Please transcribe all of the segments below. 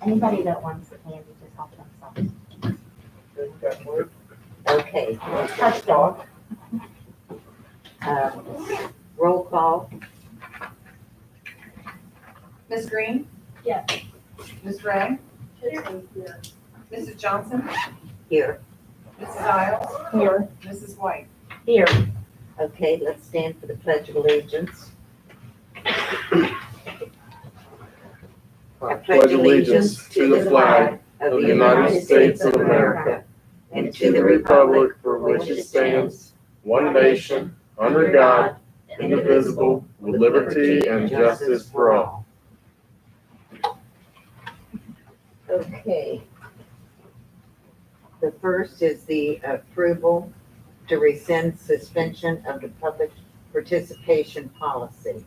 Anybody that wants the candy, just help themselves. Okay, Touch them. roll call. Ms. Green? Yes. Ms. Gray? Mrs. Johnson? Here. Mrs. Isles? Here. Mrs. White? Here. Okay, let's stand for the Pledge of Allegiance. I pledge allegiance to the flag of the United States of America and to the republic for which it stands, one nation, under God, indivisible, with liberty and justice for all. Okay. The first is the approval to rescind suspension of the public participation policy.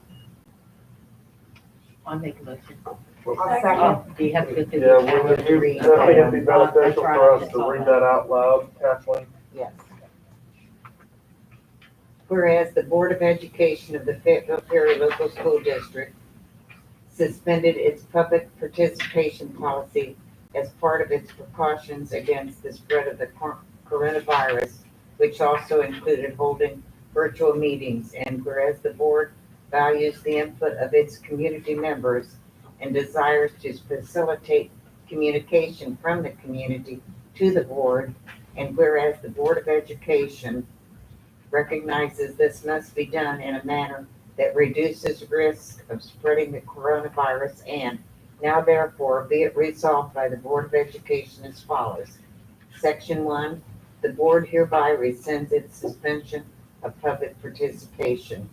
I'll make a motion. Second. Do you have to go through? Yeah, would it be, it'd be beneficial for us to read that out loud, Kathleen? Yes. Whereas the Board of Education of the Fayetteville-Perry Local School District suspended its public participation policy as part of its precautions against the spread of the coronavirus, which also included holding virtual meetings. And whereas the board values the input of its community members and desires to facilitate communication from the community to the board, and whereas the Board of Education recognizes this must be done in a manner that reduces risk of spreading the coronavirus, and now therefore be it resolved by the Board of Education as follows. Section 1, the board hereby rescinds its suspension of public participation.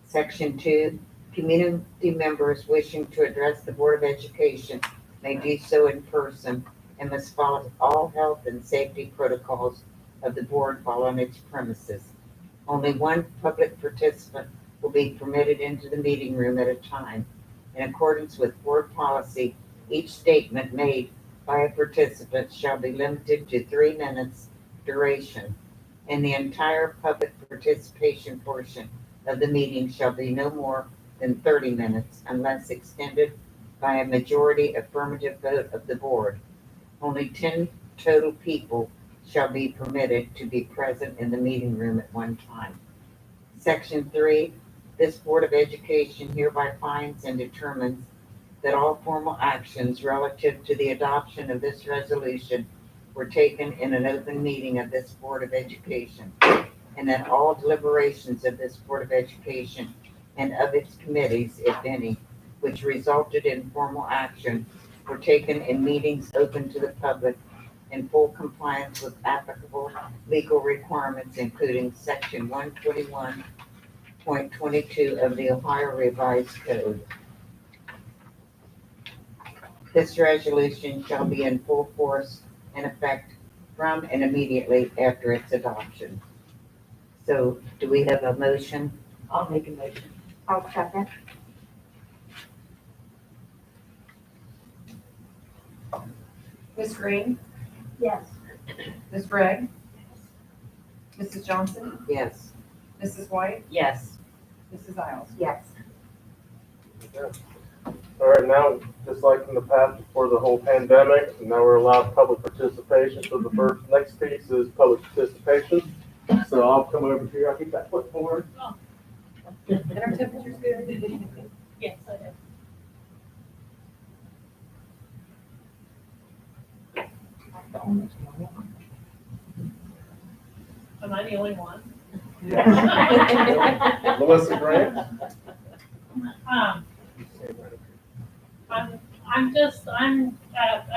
Section 2, community members wishing to address the Board of Education may do so in person and must follow all health and safety protocols of the board while on its premises. Only one public participant will be permitted into the meeting room at a time. In accordance with board policy, each statement made by a participant shall be limited to 3 minutes duration, and the entire public participation portion of the meeting shall be no more than 30 minutes unless extended by a majority affirmative vote of the board. Only 10 total people shall be permitted to be present in the meeting room at one time. Section 3, this Board of Education hereby finds and determines that all formal actions relative to the adoption of this resolution were taken in an open meeting of this Board of Education, and that all deliberations of this Board of Education and of its committees, if any, which resulted in formal action, were taken in meetings open to the public in full compliance with applicable legal requirements, including Section 121.22 of the Ohio Revised Code. This resolution shall be in full force and effect from and immediately after its adoption. So, do we have a motion? I'll make a motion. I'll second. Ms. Green? Yes. Ms. Gray? Mrs. Johnson? Yes. Mrs. White? Yes. Mrs. Isles? Yes. All right, now, just like in the past before the whole pandemic, now we're allowed public participation. So the next piece is public participation. So I'll come over here, I'll get that foot forward. And our temperature's good? Yes, I do. Am I the only one? Melissa Grant? I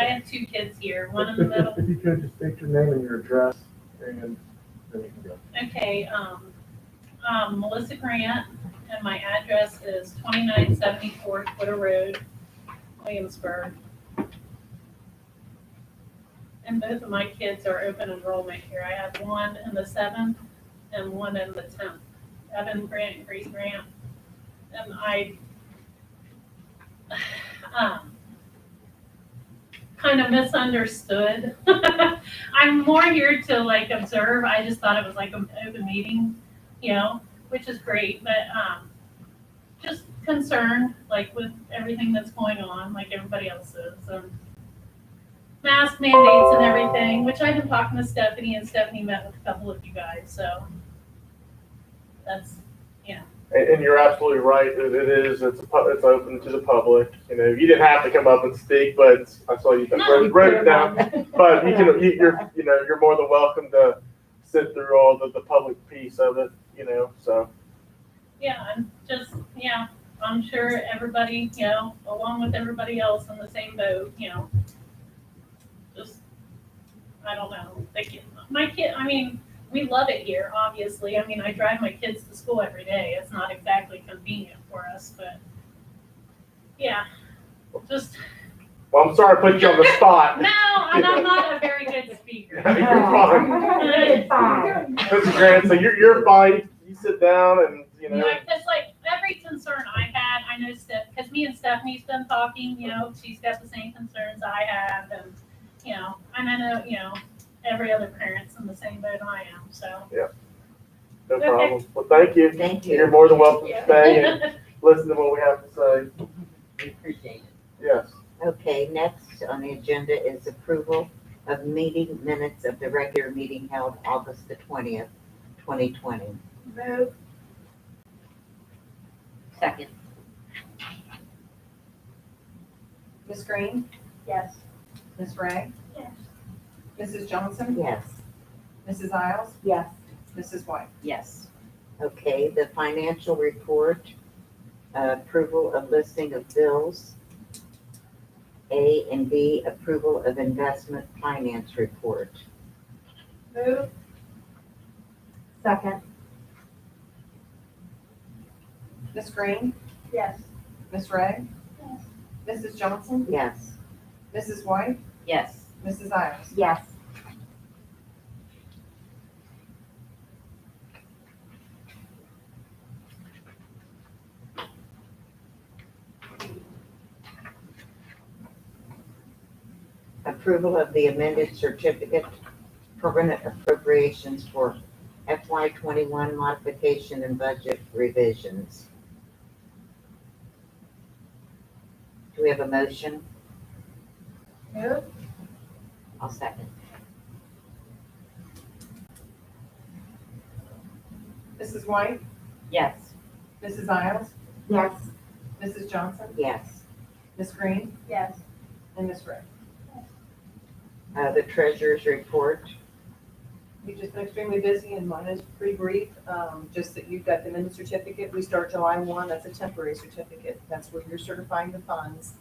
have 2 kids here, one in the middle. If you could just state your name and your address, and then you can go. Okay, Melissa Grant, and my address is 2974 Twitter Road, Williamsburg. And both of my kids are open enrollment here. I have one in the 7th and one in the 10th. Evan Grant and Grace Grant. And I kind of misunderstood. I'm more here to like observe. I just thought it was like an open meeting, you know, which is great, but just concerned like with everything that's going on, like everybody else is. mask mandates and everything, which I've been talking to Stephanie, and Stephanie met with a couple of you guys, so that's, And you're absolutely right. It's open to the public. You know, you didn't have to come up and speak, but I saw you wrote it down. But you're more than welcome to sit through all the public piece of it. You know, so. yeah, I'm just, I'm sure everybody, along with everybody else in the same boat, just, I don't know. My kid, I mean, we love it here, obviously. I mean, I drive my kids to school every day. It's not exactly convenient for us, but yeah, just. Well, I'm sorry to put you on the spot. No, and I'm not a very good speaker. You're fine. It's fine. Mr. Grant, so you're fine. You sit down and, Because like every concern I had, I know because me and Stephanie's been talking, she's got the same concerns I have, and, and I know, every other parent's in the same boat I am, so. no problem. Well, thank you. Thank you. You're more than welcome to Yeah. stay and listen to what we have to say. We appreciate it. Yes. Okay, next on the agenda is approval of meeting minutes of the regular meeting held August the 20th, 2020. Move. Second. Ms. Green, Yes. Ms. Ray, Yes. Mrs. Johnson, Yes. Mrs. Isles, Yes. Mrs. White. Yes. Okay, the financial report, approval of listing of bills. A and B, approval of investment finance report. Move. Second. Ms. Green, Yes. Ms. Ray, Yes. Mrs. Johnson, Yes. Mrs. White, Yes. Mrs. Isles. Yes. Approval of the amended certificate permanent appropriations for FY21 modification and budget revisions. Do we have a motion? Move. I'll second. Mrs. White, Yes. Mrs. Isles, Yes. Mrs. Johnson, Yes. Ms. Green, Yes. and Ms. Ray. The treasurer's report. We've just been extremely busy, and mine is pretty brief, just that you've got the amended certificate. We start July 1, that's a temporary certificate. That's where you're certifying the funds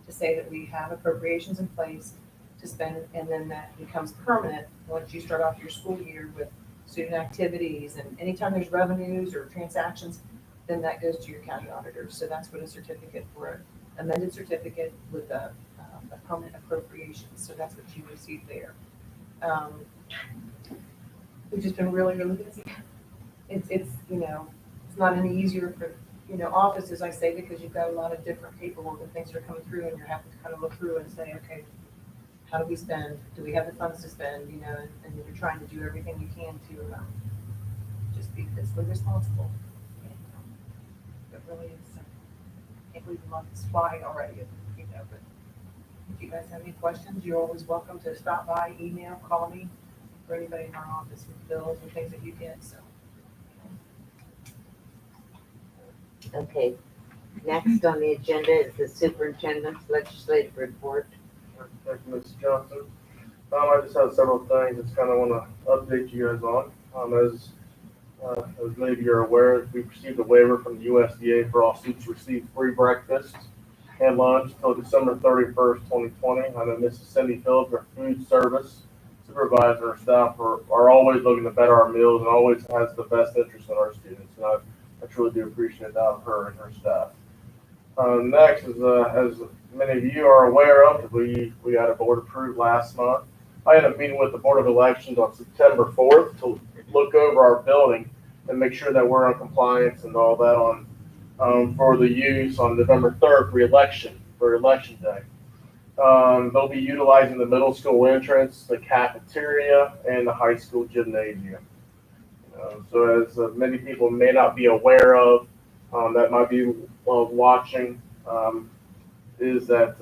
to say that we have appropriations in place to spend, and then that becomes permanent once you start off your school year with student activities, and anytime there's revenues or transactions, then that goes to your county auditors. So that's what a certificate for an amended certificate with a permanent appropriation. So that's what you receive there. We've just been really, really busy. It's it's not any easier for, office, as I say, because you've got a lot of different paperwork and things that are coming through, and you're having to kind of look through and say, okay, how do we spend? Do we have the funds to spend? And you're trying to do everything you can to just be fiscally responsible. It really is. I can't believe the month is flying already, but if you guys have any questions, you're always welcome to stop by, email, call me, or anybody in our office with bills and things that you get, so. Okay. Next on the agenda is the superintendent's legislative report. Thank you, Mrs. Johnson. I just have several things I just kind of want to update you guys on. As many of you are aware, we received a waiver from the USDA for all students to receive free breakfast and lunch until December 31st, 2020. I know Mrs. Cindy Phillips, our food service supervisor, and staff are always looking to better our meals and always has the best interest in our students. And I truly do appreciate that of her and her staff. Next is, as many of you are aware of, we got a board approved last month. I had a meeting with the Board of Elections on September 4th to look over our building and make sure that we're in compliance and all that for the use on November 3rd for election day. They'll be utilizing the middle school entrance, the cafeteria, and the high school gymnasium. So as many people may not be aware of, that might be watching, is that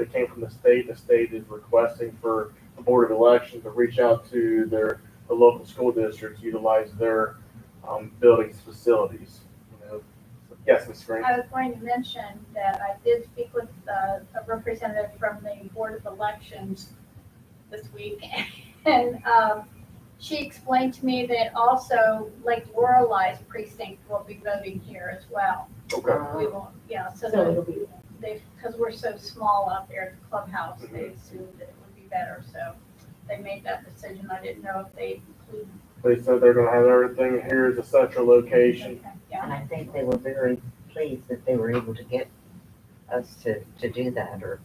it came from the state. The state is requesting for the Board of Elections to reach out to the local school districts, utilize their buildings, facilities. Yes, Ms. Green. I was going to mention that I did speak with a representative from the Board of Elections this week, and she explained to me that also Lake Lorelei's precinct will be voting here as well. Okay. We will, yeah, so So it'll be, because we're so small out there at the clubhouse, they assumed that it would be better, so they made that decision. I didn't know if they included. They said they're gonna have everything here as a central location. And Yeah, I think they were very pleased that they were able to get us to do that, or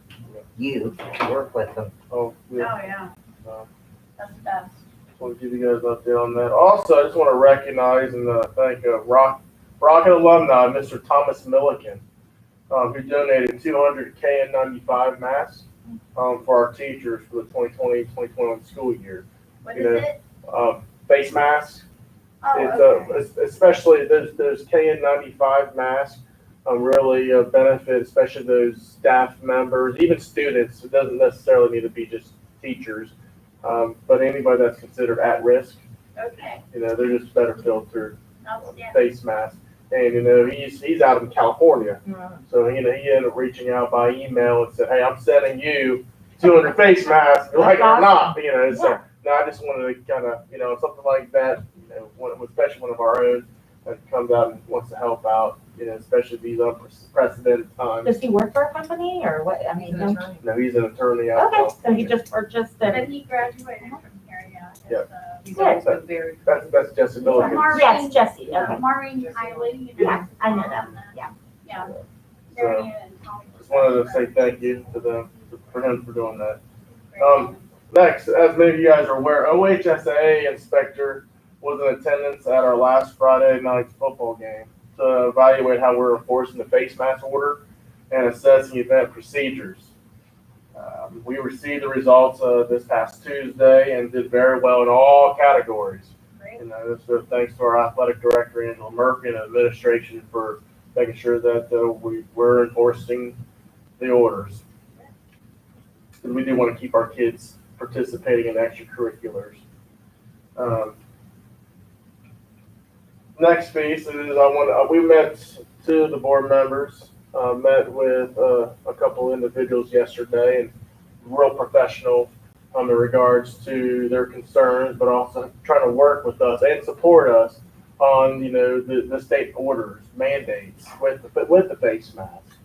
you to work with them. Oh, oh, yeah. yeah, Uh, that's the best. Just want to give you guys an update on that. Also, I just want to recognize and thank Rocket alumni, Mr. Thomas Milliken, who donated 200 KN95 masks for our teachers for the 2020-2021 school year. What You is know, it? Face masks. Oh, okay. It's especially those KN95 masks really benefit, especially those staff members, even students. It doesn't necessarily need to be just teachers, but anybody that's considered at risk. Okay, They're just better filtered outstanding. face masks. And he's out in California, so he ended up reaching out by email and said, "Hey, I'm sending you 200 face masks, like it or not." So no, I just wanted to kind of something like that. Especially one of our own that comes out and wants to help out. Especially these unprecedented times. does he work for a company or what? I mean, He's an attorney. No, he's an attorney out okay, so he just purchased But it. he graduated from here, yeah. Yep. He's Good. always been very. That's Jesse Milliken. Yes, Jesse, okay. Maureen Kiley, Yeah, I know them, yeah. Yeah. So, Marion and Tommy. just wanted to say thank you to them for him for doing that. Next, as many of you guys are aware, OHSAA inspector was in attendance at our last Friday night football game to evaluate how we're enforcing the face mask order and assessing event procedures. We received the results this past Tuesday and did very well in all categories. Great. So thanks to our athletic director, Angela Murphy, and administration for making sure that we were enforcing the orders. And we do want to keep our kids participating in extracurriculars. Next piece is we met two of the board members, met with a couple individuals yesterday, and real professional in regards to their concerns, but also trying to work with us and support us on the state orders, mandates with the face mask.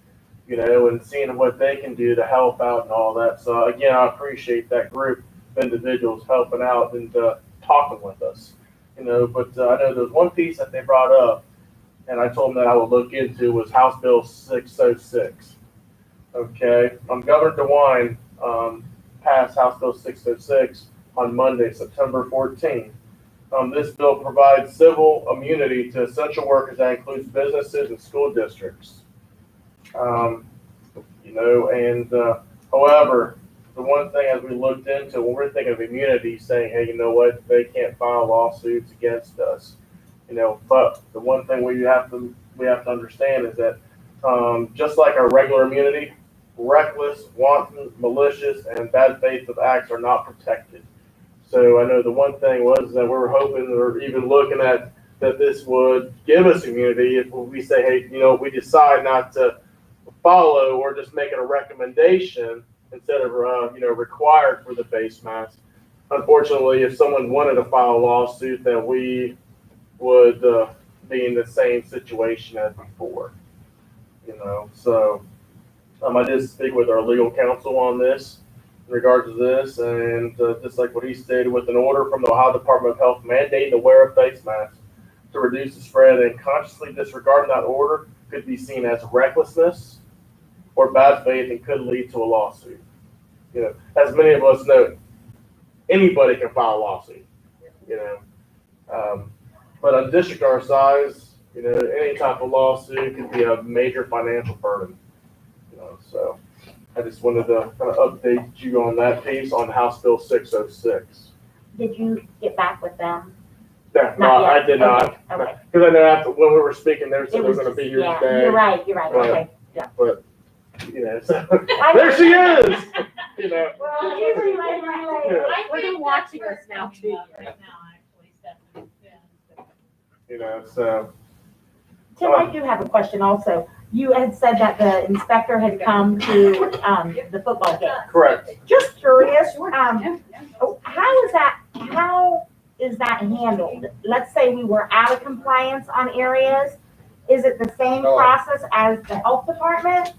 And seeing what they can do to help out and all that. So again, I appreciate that group of individuals helping out and talking with us. But I know there's one piece that they brought up, and I told them that I would look into was House Bill 606. Okay, Governor DeWine passed House Bill 606 on Monday, September 14th. This bill provides civil immunity to essential workers that includes businesses and school districts. However, the one thing as we looked into when we're thinking of immunity, saying, hey, you know what, they can't file lawsuits against us. But the one thing we have to understand is that just like our regular immunity, reckless, wanton, malicious, and bad faith of acts are not protected. So I know the one thing was that we were hoping or even looking at that this would give us immunity if we say, hey, we decide not to follow or just make it a recommendation instead of required for the face mask. Unfortunately, if someone wanted to file a lawsuit, then we would be in the same situation as before. So I did speak with our legal counsel on this in regards to this, and just like what he stated, with an order from the Ohio Department of Health mandating the wear of face masks to reduce the spread, and consciously disregarding that order could be seen as recklessness or bad faith and could lead to a lawsuit. As many of us know, anybody can file a lawsuit. But a district our size, any type of lawsuit could be a major financial burden. So I just wanted to kind of update you on that piece on House Bill 606. Did you get back with them? Yeah, no, Not yet. I did not. Okay. Because I know after when we were speaking, they said It we were was going to be just- here yeah, today. You're right, Right. okay, yeah. But you know, so there she is, you know. Well, usually like my Yeah. We're gonna watching us now too. Right now, actually, Stephanie. Yeah. You know, so, Tim, I do have a question also. You had said that the inspector had come to, the football game. correct. Just curious, how is that handled? Let's say we were out of compliance on areas. Is it the same process as the health department?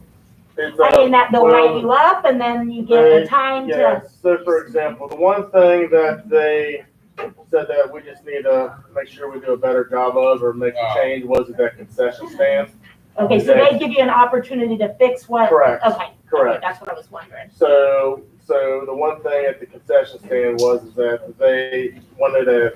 It's, I mean, that they'll well, write you up and then you get the time to, yes, so for example, the one thing that they said that we just need to make sure we do a better job of or make a change was at that concession stand. okay, so they give you an opportunity to fix what? Correct. Okay. Correct. Okay, that's what I was wondering. So the one thing at the concession stand was is that they wanted a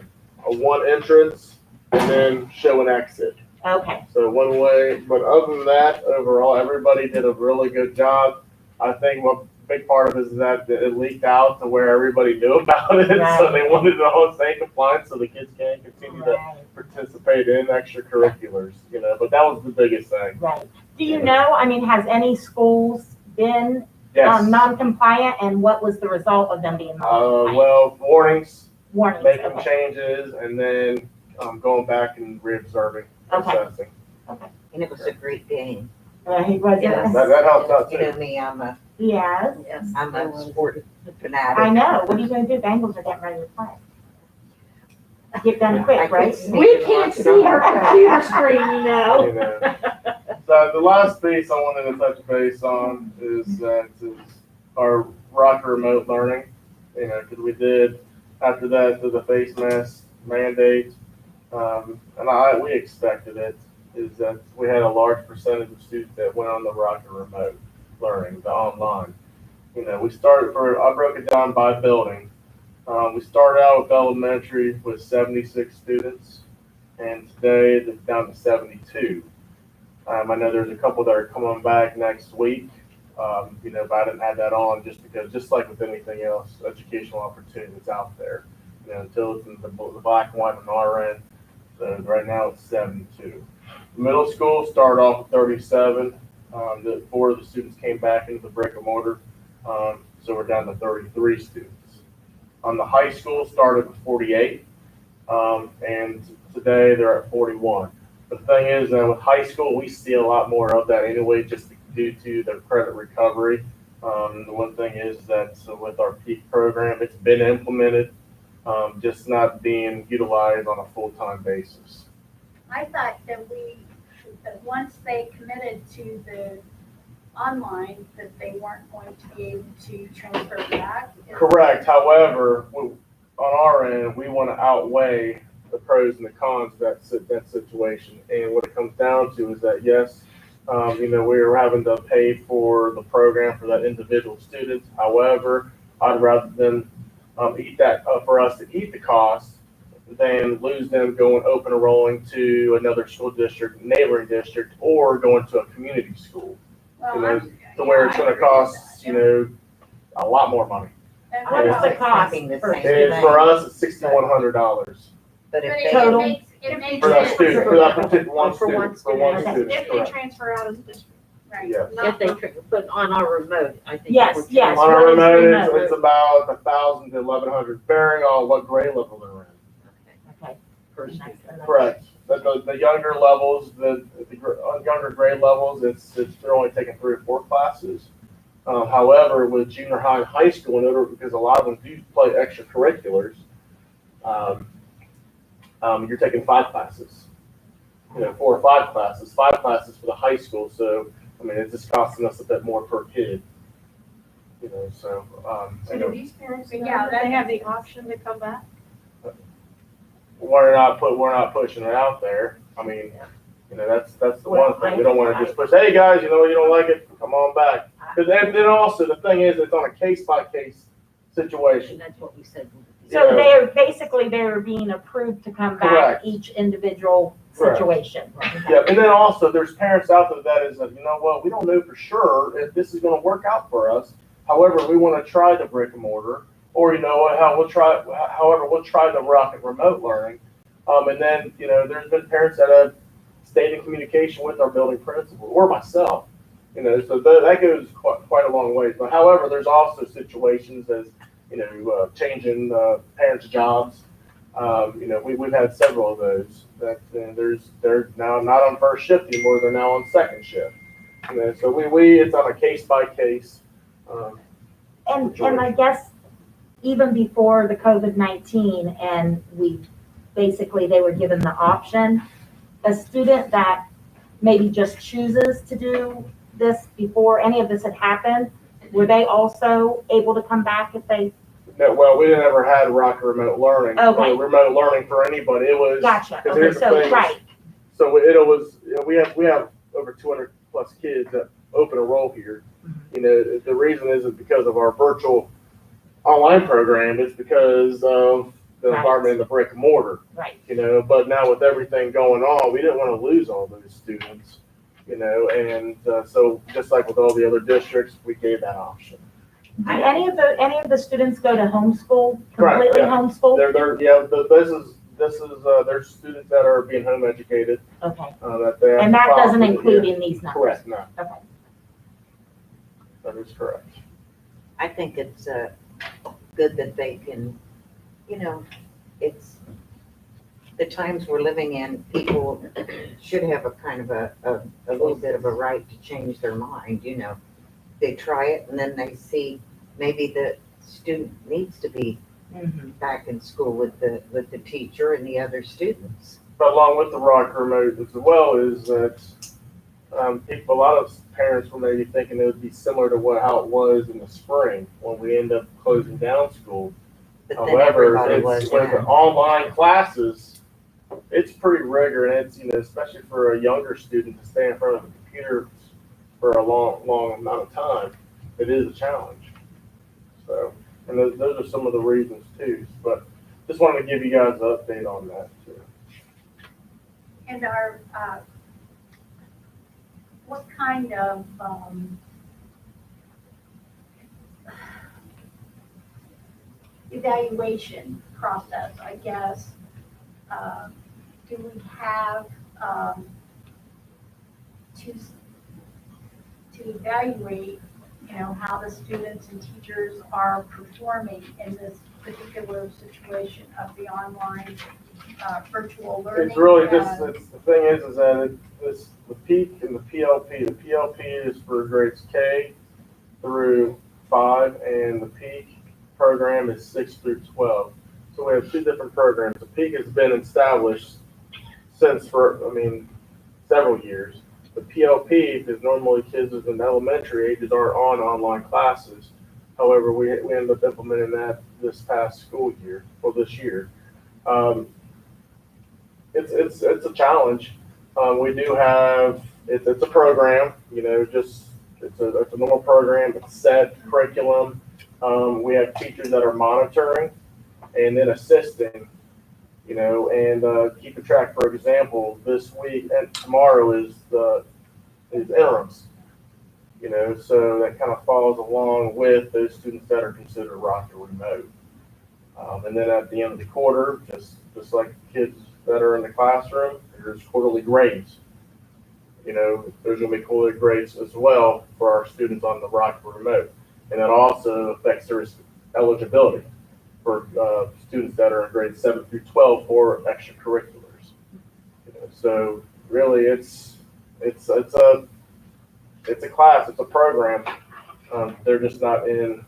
one entrance and then show an exit. Okay, So one way, but other than that, overall, everybody did a really good job. I think what big part of it is that it leaked out to where everybody knew about it. So they wanted it all to stay compliant so the kids can continue to right, participate in extracurriculars, you know, but that was the biggest thing. right. Do you know, I mean, has any schools been Yes. non-compliant, and what was the result of them being non-compliant? Well, warnings, Warnings, making okay. changes, and then going back and re-observing, Okay. assessing. And it was a great game. He was, Yes. That helped out You too. know me, yes, I'm a sport I fanatic. know. What are you gonna do? Bengals are getting ready to play. Get done I quick, could right? sneak We and can't watch it see on our my computer screen, you know. You know. So the last piece I wanted to touch base on is our rocker remote learning. You know, because we did after that the face mask mandate, and we expected it. Is that we had a large percentage of students that went on the rocker remote learning, the online. You know, I broke it down by building. We started out with elementary with 76 students, and today it's down to 72. I know there's a couple that are coming back next week, you know, but I didn't add that on just because, just like with anything else, educational opportunities out there. You know, until it's in the black and white on our end. So right now it's 72. Middle school started off with 37. Four of the students came back into the brick and mortar, so we're down to 33 students. The high school started with 48, and today they're at 41. The thing is that with high school, we see a lot more of that anyway, just due to their credit recovery. The one thing is that with our PEAK program, it's been implemented, just not being utilized on a full-time basis. I thought that once they committed to the online, that they weren't going to be able to transfer back. Correct. However, on our end, we want to outweigh the pros and the cons of that situation. And what it comes down to is that, yes, you know, we're having to pay for the program for that individual student. However, I'd rather than eat that for us to eat the cost than lose them going open enrolling to another school district, neighboring district, or going to a community school. Well, You know, to where it's going to cost, you know, a lot more money. What is the cost Having the for same And for us, it's $6,100 But But if it they, Total? makes for that sense. student, for that particular one For one student, for one student. student. If they correct. transfer out of the district. Right. Yeah. If they put on our remote, I think. Yes, we're- yes. On our what is remote, remote? it's about 1,000 to 1,100, varying on what grade level they're in. Okay. Per student. Correct. The younger levels, younger grade levels, they're only taking 3 or 4 classes. However, with junior high and high school, because a lot of them do play extracurriculars, you're taking 5 classes. You know, 4 or 5 classes, 5 classes for the high school. So, I mean, it's just costing us a bit more per kid. You know, so, So you do know, these parents But know yeah, that they have the option to come back? we're not pushing it out there. I mean, you know, that's the one thing. We don't want to just push, hey guys, you know, you don't like it, come on back. Because then also the thing is, it's on a case by case situation. And that's what we said. So Yeah. they're being approved to come back Correct. each individual Correct. situation. Yeah, and then also there's parents out there that is, you know what, we don't know for sure if this is going to work out for us. However, we want to try the brick and mortar, or you know what, we'll try the rocket remote learning. And then, you know, there's been parents that have stayed in communication with our building principal or myself. So that goes quite a long way. But however, there's also situations as, changing parents' jobs. We've had several of those that they're now not on first shift anymore. They're now on second shift. So it's on a case by case. And I guess even before the COVID-19 and they were given the option, a student that maybe just chooses to do this before any of this had happened, were they also able to come back if they? No, well, we didn't ever had rocket remote learning. Okay. Remote learning for anybody. It was. Gotcha. 'Cause Okay, here's the so, thing. right, So it was, we have over 200 plus kids that open enroll here. The reason isn't because of our virtual online program, it's because of the Right. environment in the brick and mortar. right. But now with everything going on, we didn't want to lose all those students, and so just like with all the other districts, we gave that option. Do any of the students go to homeschool, Correct, completely yeah. homeschool? This is there's students that are being home educated, Okay, that they have and to that follow doesn't through, include yeah. in these numbers? Correct, no, Okay. that is correct. I think it's good that they can, it's the times we're living in, people should have a kind of a little bit of a right to change their mind, They try it and then they see maybe the student needs to be back in school with the teacher and the other students. But along with the rock remote as well is that a lot of parents were maybe thinking it would be similar to how it was in the spring when we end up closing down school. But then However, everybody it's was with the online classes, it's pretty rigor, and it's especially for a younger student to stay in front of a computer for a long amount of time, it is a challenge. So, and those are some of the reasons too. But just wanted to give you guys an update on that too. And what kind of, evaluation process, I guess, do we have, to evaluate, how the students and teachers are performing in this particular situation of the online, virtual learning? It's really just, the thing is that it's the peak and the PLP. The PLP is for grades K through 5, and the peak program is 6 through 12. So we have two different programs. The peak has been established since several years. The PLP, because normally kids in elementary ages are on online classes. However, we ended up implementing that this past school year, this year. It's a challenge. We do have, it's a program, it's a normal program, it's set curriculum. We have teachers that are monitoring and then assisting, and keeping track. For example, this week and tomorrow is interims, so that kind of follows along with those students that are considered rocket remote. And then at the end of the quarter, just like kids that are in the classroom, there's quarterly grades. There's going to be quarterly grades as well for our students on the rocket remote. And that also affects their eligibility for students that are in grades 7 through 12 for extracurriculars. So really, it's a class, it's a program. They're just not in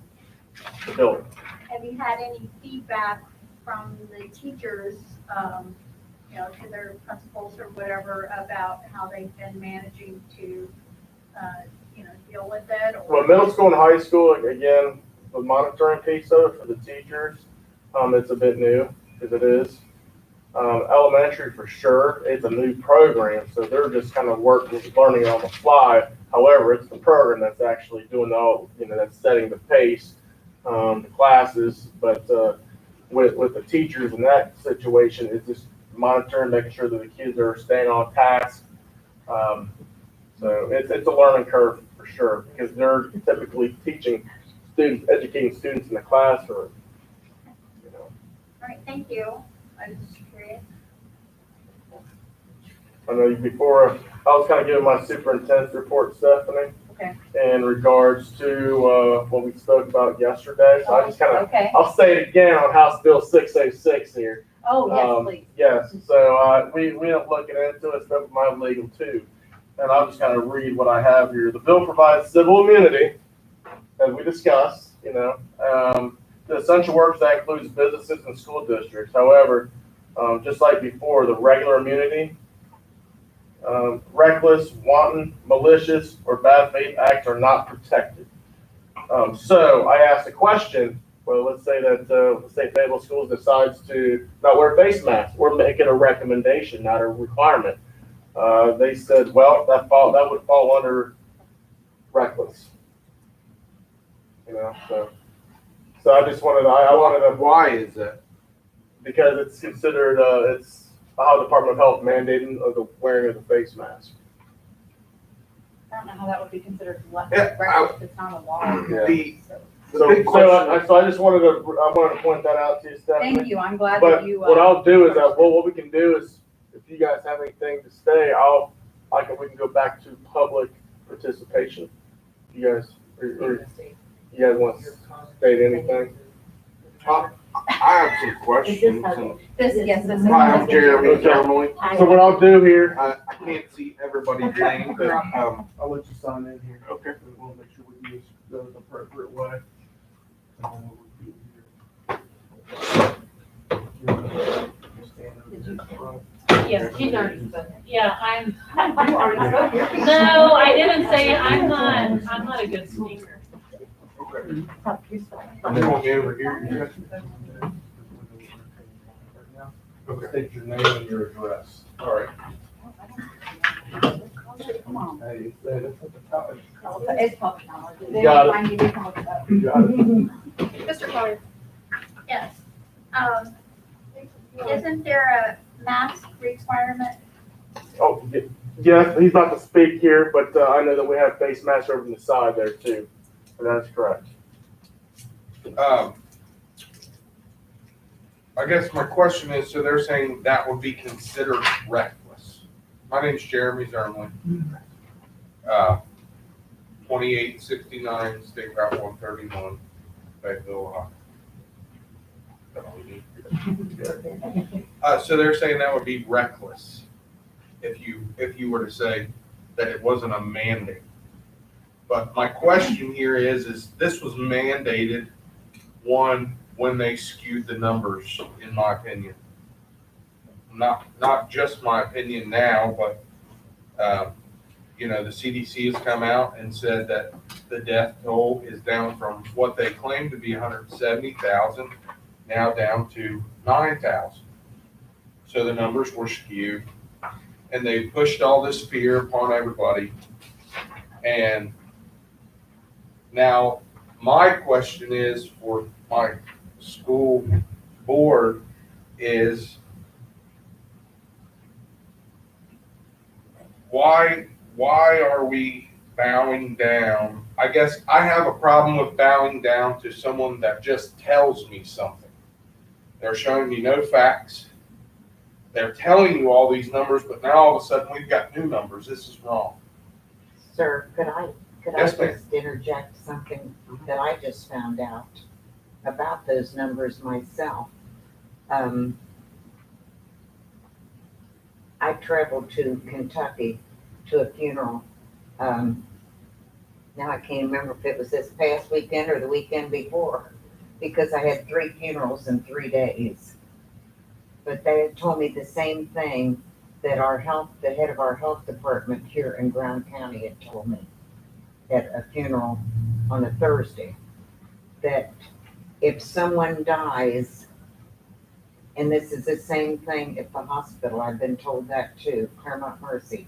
the building. Have you had any feedback from the teachers, to their principals or whatever, about how they've been managing to, deal with it? Or? Well, middle school and high school, again, the monitoring piece of it for the teachers, it's a bit new, because it is. Elementary, for sure, it's a new program, so they're just kind of learning on the fly. However, it's the program that's actually doing that's setting the pace, the classes. But with the teachers in that situation, it's just monitoring, making sure that the kids are staying on task. So it's a learning curve for sure, because they're typically educating students in the classroom. All right, thank you. I was just curious. I know before I was kind of giving my superintendent's report, Stephanie. Okay. in regards to, what we spoke about yesterday. So I just kind of, Okay. I'll say it again on House Bill 606 here. Oh, yes, please. Yes, so, we end up looking into it, stuff with my legal too. And I'll just kind of read what I have here. The bill provides civil immunity, as we discussed, the Essential Workers Act includes businesses and school districts. However, just like before, the regular immunity, reckless, wanton, malicious, or bad faith acts are not protected. So I asked a question. Well, let's say that Fayetteville Schools decides to not wear face masks or make it a recommendation, not a requirement. They said, well, that would fall under reckless. So I just wanted, I wanted to. Why is that? Because it's considered, it's Ohio Department of Health mandating of the wearing of the face mask. I don't know how that would be considered less Yeah, reckless if it's not a law. Yeah. The So big question- I just wanted to point that out to you, Stephanie. Thank you, I'm glad But that you. what I'll do is that, what we can do is, if you guys have anything to say, we can go back to public participation. You guys, you guys want to state anything? I have some questions. Yes, this is. Hi, I'm Jeremy Okay. Jeremy. So what I'll do here, I can't see everybody's name, but, I'll let you sign in here. Okay. We want to make sure we use the appropriate way. Yeah, she's already spoken. Yeah, I'm, You already spoke here. no, I didn't say, I'm not a good speaker. Okay. You want me over here? Okay. State your name and your address. All right. Come on. Hey, it's at the top. It's public knowledge. They Got don't it. find you, they can look it up. You got it. Mr. Collier? Yes. Isn't there a mask requirement? Oh, yes, he's not to speak here, but I know that we have face masks over on the side there too. And that's correct. I guess my question is, so they're saying that would be considered reckless. My name's Jeremy Zermley. 2869 State Route 131, Fayetteville, Ohio. That's all we need. So they're saying that would be reckless if you were to say that it wasn't a mandate. But my question here is this was mandated, one, when they skewed the numbers, in my opinion. Not just my opinion now, but, the CDC has come out and said that the death toll is down from what they claim to be 170,000, now down to 9,000. So the numbers were skewed, and they pushed all this fear upon everybody. And now my question is for my school board is why are we bowing down? I guess I have a problem with bowing down to someone that just tells me something. They're showing me no facts. They're telling you all these numbers, but now all of a sudden we've got new numbers. This is wrong. Sir, could I Yes, ma'am. just interject something that I just found out about those numbers myself? I traveled to Kentucky to a funeral. Now I can't remember if it was this past weekend or the weekend before, because I had 3 funerals in 3 days. But they had told me the same thing that the head of our health department here in Brown County had told me at a funeral on a Thursday, that if someone dies, and this is the same thing at the hospital, I've been told that too, Claremont Mercy.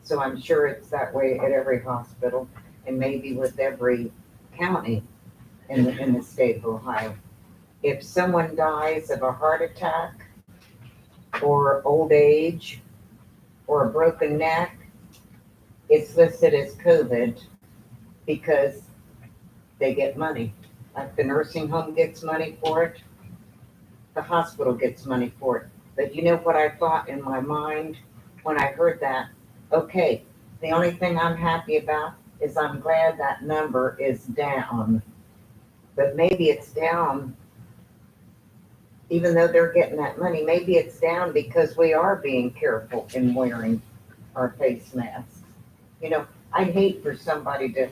So I'm sure it's that way at every hospital and maybe with every county in the state of Ohio. If someone dies of a heart attack or old age or a broken neck, it's listed as COVID because they get money. Like the nursing home gets money for it, the hospital gets money for it. But you know what I thought in my mind when I heard that? Okay, the only thing I'm happy about is I'm glad that number is down. But maybe it's down, even though they're getting that money, maybe it's down because we are being careful in wearing our face masks. You know, I'd hate for somebody to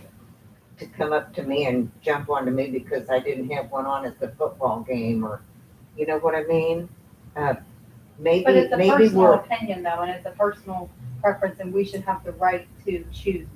come up to me and jump onto me because I didn't have one on at the football game, or, you know what I mean? Maybe, But it's a maybe personal we're, opinion though, and it's a personal preference, and we should have the right to choose.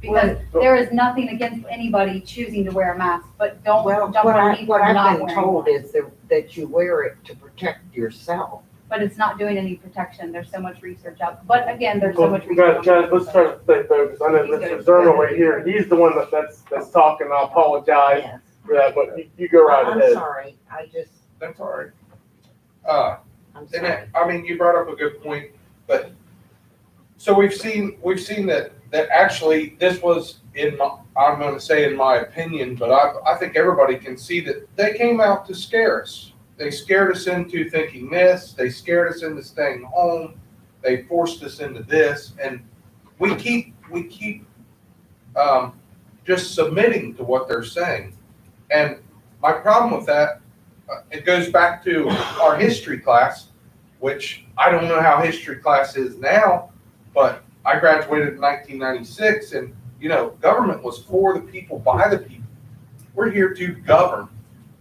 Because Well, there is nothing against anybody choosing to wear a mask, but don't well, jump what on I, me what for I've not been wearing told one. is that you wear it to protect yourself. But it's not doing any protection. There's so much research out, but again, there's so Well, much we gotta research. let's try to stay focused. I know Mr. Zerma right here, he's the one that's talking. I apologize Yes. for that, but you go right I'm ahead. sorry, That's all right. I'm And sorry. I mean, you brought up a good point, but, so we've seen that actually this was I'm gonna say in my opinion, but I think everybody can see that they came out to scare us. They scared us into thinking this, they scared us into staying home, they forced us into this, and we keep just submitting to what they're saying. And my problem with that, it goes back to our history class, which I don't know how history class is now, but I graduated in 1996, and you know, government was for the people, by the people. We're here to govern,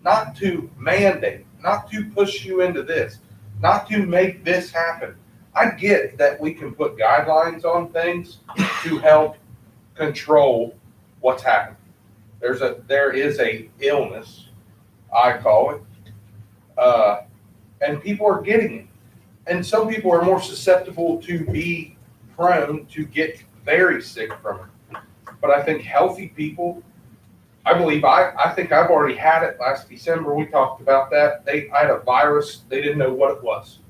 not to mandate, not to push you into this, not to make this happen. I get that we can put guidelines on things to help control what's happening. There is a illness, I call it, and people are getting it. And some people are more susceptible to be prone to get very sick from it. But I think healthy people, I think I've already had it last December. We talked about that. I had a virus. They didn't know what it was.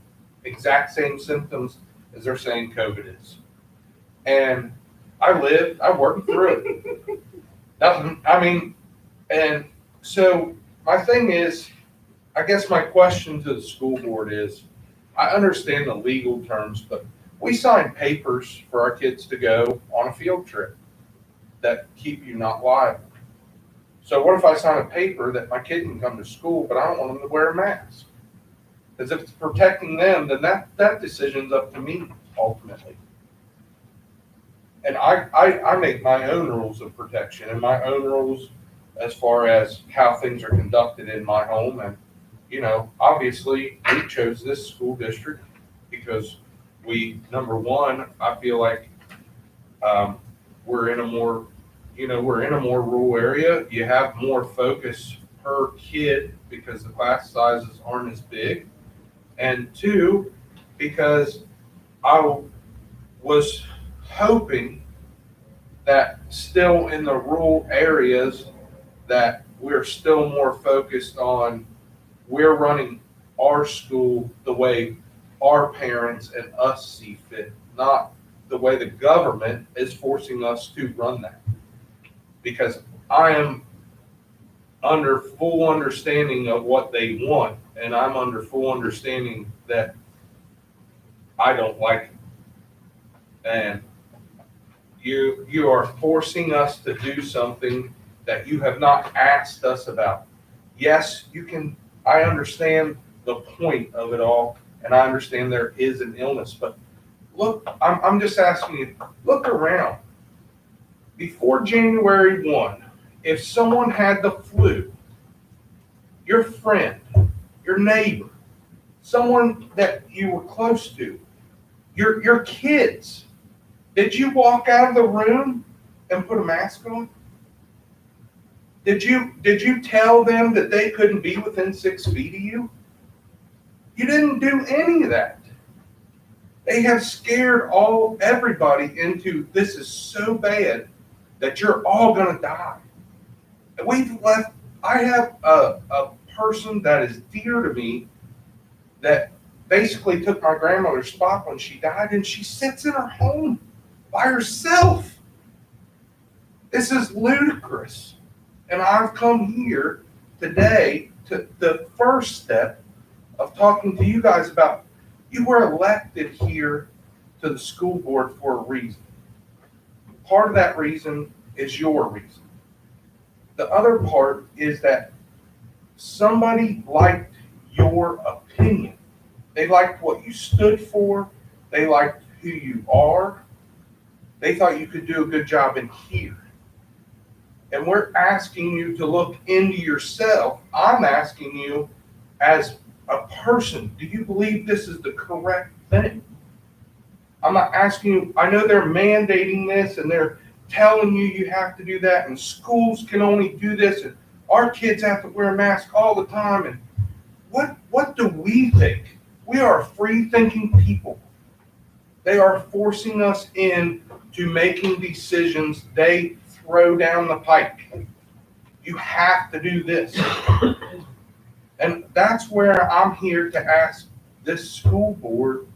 Exact same symptoms as they're saying COVID is. And I worked through it. And so my thing is, I guess my question to the school board is, I understand the legal terms, but we sign papers for our kids to go on a field trip that keep you not liable. So what if I sign a paper that my kid can come to school, but I don't want them to wear a mask? Because if it's protecting them, then that decision's up to me ultimately. And I make my own rules of protection and my own rules as far as how things are conducted in my home. And, you know, obviously we chose this school district because number one, I feel like we're in a more rural area. You have more focus per kid because the class sizes aren't as big. And two, because I was hoping that still in the rural areas that we're still more focused on, we're running our school the way our parents and us see fit, not the way the government is forcing us to run that. Because I am under full understanding of what they want, and I'm under full understanding that I don't like it. And you are forcing us to do something that you have not asked us about. Yes, you can, I understand the point of it all, and I understand there is an illness, but look, I'm just asking you, look around. Before January 1, if someone had the flu, your friend, your neighbor, someone that you were close to, your kids, did you walk out of the room and put a mask on? Did you tell them that they couldn't be within 6 feet of you? You didn't do any of that. They have scared everybody into this is so bad that you're all gonna die. I have a person that is dear to me that basically took my grandmother's spot when she died, and she sits in her home by herself. This is ludicrous. And I've come here today to the first step of talking to you guys about, you were elected here to the school board for a reason. Part of that reason is your reason. The other part is that somebody liked your opinion. They liked what you stood for. They liked who you are. They thought you could do a good job in here. And we're asking you to look into yourself. I'm asking you as a person, do you believe this is the correct thing? I'm not asking you, I know they're mandating this and they're telling you have to do that and schools can only do this and our kids have to wear a mask all the time. And what do we think? We are free-thinking people. They are forcing us into making decisions they throw down the pike. You have to do this. And that's where I'm here to ask this school board,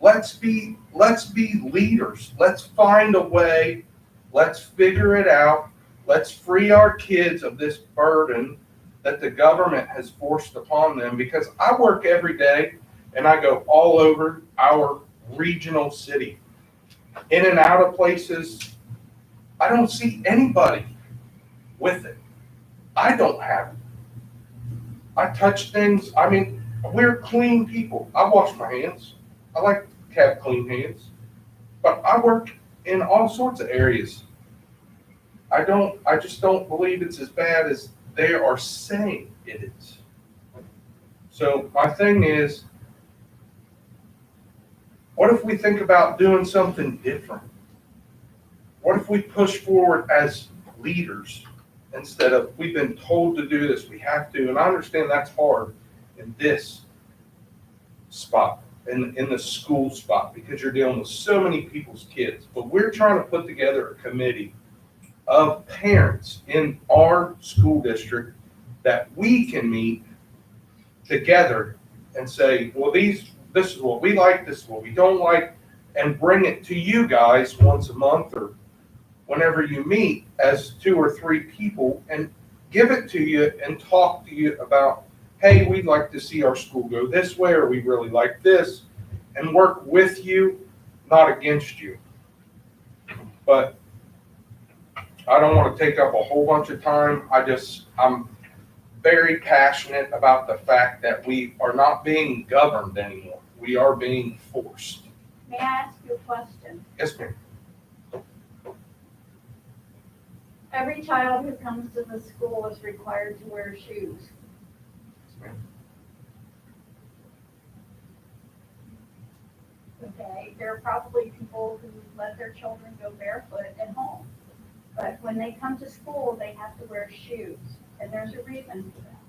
let's be leaders. Let's find a way. Let's figure it out. Let's free our kids of this burden that the government has forced upon them. Because I work every day and I go all over our regional city, in and out of places. I don't see anybody with it. I don't have it. I touch things. I mean, we're clean people. I wash my hands. I like to have clean hands. But I work in all sorts of areas. I just don't believe it's as bad as they are saying it is. So my thing is, what if we think about doing something different? What if we push forward as leaders instead of we've been told to do this, we have to, and I understand that's hard in this spot, in the school spot, because you're dealing with so many people's kids. But we're trying to put together a committee of parents in our school district that we can meet together and say, well, this is what we like, this is what we don't like, and bring it to you guys once a month or whenever you meet as 2 or 3 people and give it to you and talk to you about, hey, we'd like to see our school go this way, or we really like this, and work with you, not against you. But I don't want to take up a whole bunch of time. I'm very passionate about the fact that we are not being governed anymore. We are being forced. May I ask you a question? Yes, ma'am. Every child who comes to the school is required to wear shoes. Yes, ma'am. Okay, there are probably people who let their children go barefoot at home. But when they come to school, they have to wear shoes. And there's a reason for that.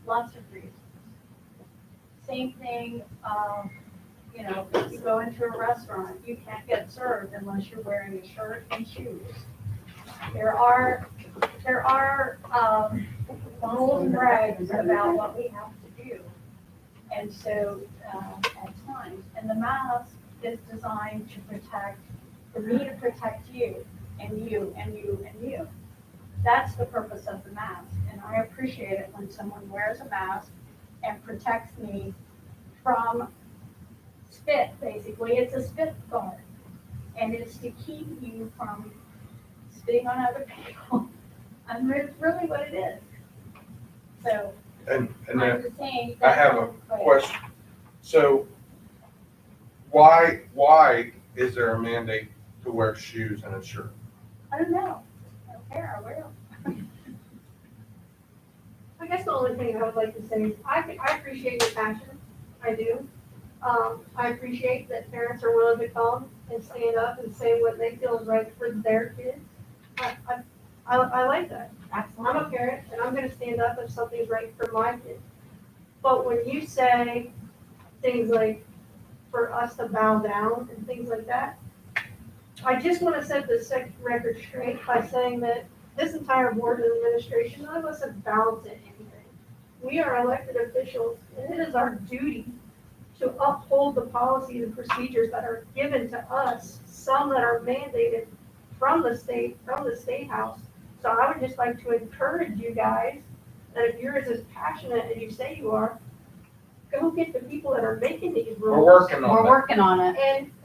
Lots of reasons. Same thing, you go into a restaurant, you can't get served unless you're wearing a shirt and shoes. There are rules and regs about what we have to do. And so, at times, and the mask is designed to protect, for me to protect you, and you, and you, and you. That's the purpose of the mask. And I appreciate it when someone wears a mask and protects me from spit, basically. It's a spit guard. And it's to keep you from spitting on other people. And it's really what it is. So, And I'm just saying. I have a question. So why is there a mandate to wear shoes and a shirt? I don't know. I don't care. I wear them. I guess the only thing I would like to say is I appreciate your passion. I do. I appreciate that parents are willing to come and stand up and say what they feel is right for their kids. I like that. I'm a parent and I'm going to stand up if something's right for my kids. But when you say things like for us to bow down and things like that, I just want to set the record straight by saying that this entire board and administration, none of us have bowed to anything. We are elected officials, and it is our duty to uphold the policies and procedures that are given to us, some that are mandated from the state house. So I would just like to encourage you guys that if you're as passionate as you say you are, go get the people that are making these We're rules. working on We're that. working on it.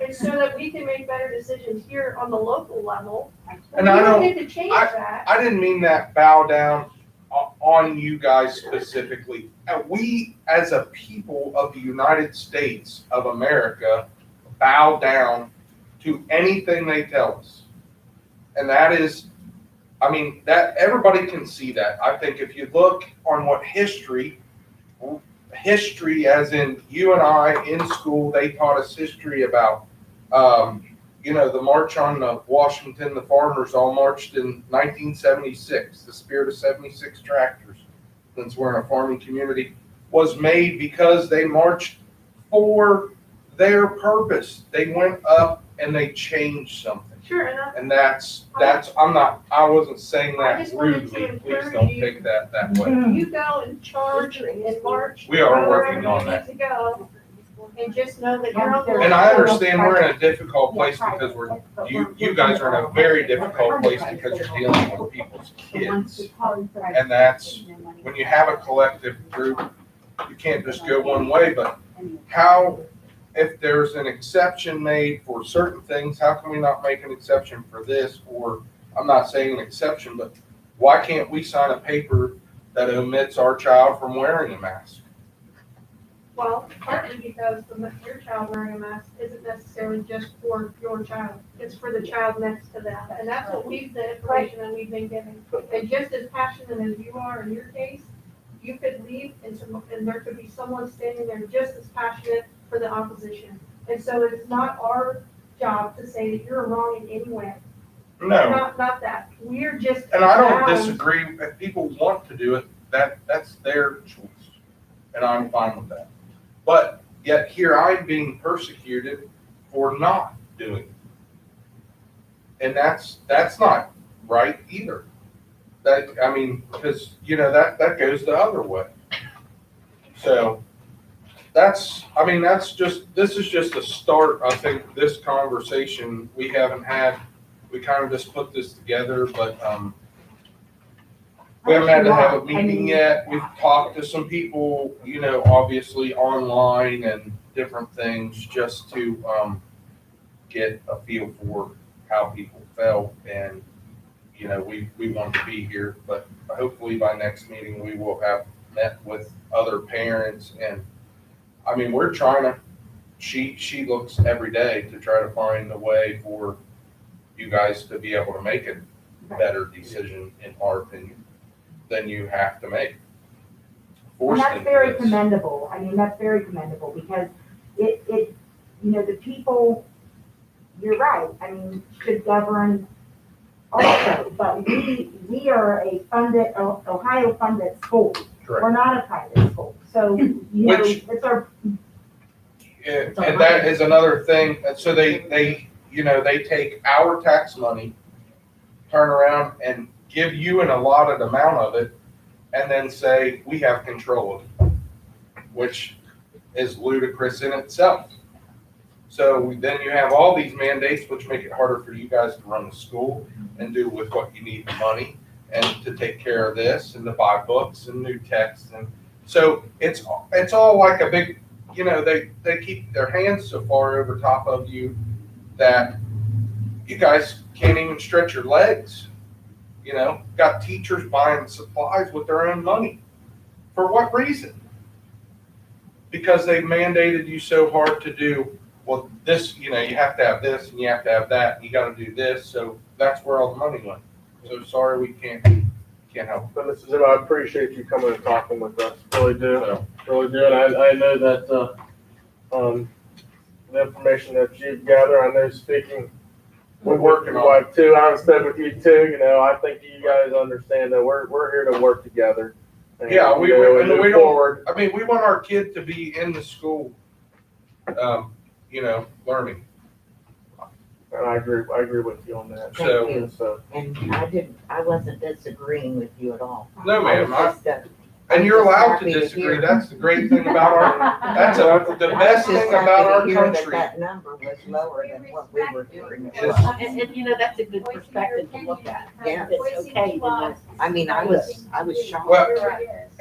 And so that we can make better decisions here on the local level. And We I don't- get to change that. I didn't mean that bow down on you guys specifically. We, as a people of the United States of America, bow down to anything they tell us. And that is, I mean, that everybody can see that. I think if you look on what history as in you and I in school, they taught us history about, the March on Washington, the farmers all marched in 1976, the Spirit of 76 Tractors, since we're in a farming community, was made because they marched for their purpose. They went up and they changed something. Sure, And I wasn't saying I that just wanted rudely. to Please encourage don't you. take that way. you go and charge and march. We are go working wherever on you that. need to go, and just know that you're on the. And I understand we're in a difficult place because you guys are in a very difficult place because you're dealing with people's kids. And that's, when you have a collective group, you can't just go one way, but how, if there's an exception made for certain things, how can we not make an exception for this? Or, I'm not saying an exception, but why can't we sign a paper that omits our child from wearing a mask? Well, partly because your child wearing a mask isn't necessarily just for your child, it's for the child next to them. And that's what the information that we've been given. And just as passionate as you are in your case, you could leave and there could be someone standing there just as passionate for the opposition. And so it's not our job to say that you're wrong in any way. No, Not that. We're just. and I don't bound. disagree. If people want to do it, that's their choice. And I'm fine with that. But yet here I'm being persecuted for not doing it. And that's not right either. Because, that goes the other way. So this is just a start. I think this conversation we haven't had, we kind of just put this together, but, we haven't had to have a meeting yet. We've talked to some people, obviously online and different things just to, get a feel for how people felt. And, we want to be here, but hopefully by next meeting, we will have met with other parents. And we're trying to, she looks every day to try to find a way for you guys to be able to make a better decision, in our opinion, than you have to make. And that's very commendable. That's very commendable because it, the people, you're right, should govern also, but we are a funded, Ohio funded school. Correct. We're not a private school. So, it's our. And that is another thing. So they take our tax money, turn around and give you an allotted amount of it, and then say, we have control of it, which is ludicrous in itself. So then you have all these mandates, which make it harder for you guys to run the school and do with what you need the money and to take care of this and to buy books and new texts. And so it's all like a big, they keep their hands so far over top of you that you guys can't even stretch your legs. Got teachers buying supplies with their own money. For what reason? Because they mandated you so hard to do, well, this, you have to have this and you have to have that and you got to do this. So that's where all the money went. So sorry, we can't help. But Mrs. Zimmer, I appreciate you coming and talking with us. Really do. Really do. And I know that the information that you've gathered, I know speaking. We're working on wife too. I've spoken with you too. I think you guys understand that we're here to work together. And, Yeah, we move forward. we want our kid to be in the school, learning. And I agree with you on that. Thank So- you. So, And I wasn't disagreeing with you at all. No, ma'am, I was just, And you're allowed to Happy to disagree. hear. That's the great thing about the best I was just thing about our happy to hear country. that number was lower than what we were hearing. Yes. And that's a good perspective to look at. Yeah. It's okay to know. I was shocked. Well,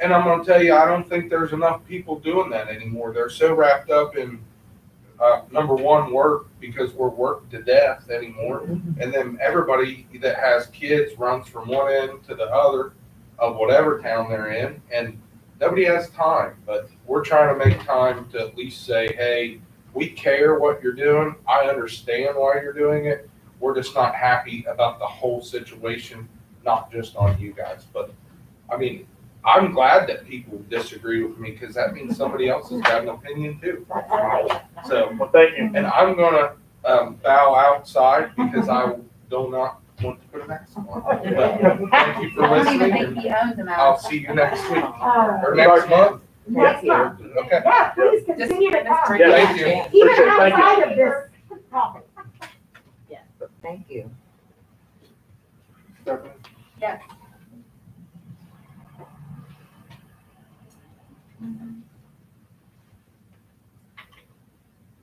And I'm gonna tell you, I don't think there's enough people doing that anymore. They're so wrapped up in, number one, work, because we're worked to death anymore. And then everybody that has kids runs from one end to the other of whatever town they're in, and nobody has time. But we're trying to make time to at least say, hey, we care what you're doing. I understand why you're doing it. We're just not happy about the whole situation, not just on you guys. But I mean, I'm glad that people disagree with me, because that means somebody else has got an opinion too. That's right. So, Well, thank you. and I'm gonna bow outside because I do not want to put a mask on. But thank you for I don't even listening, think and he owns them I'll out. see you next week Uh, or next month. Next month. Okay. Yeah, please continue to come. Yeah. Thank you. Even Appreciate it. Thank you. outside of this topic. Thank you. Stephanie?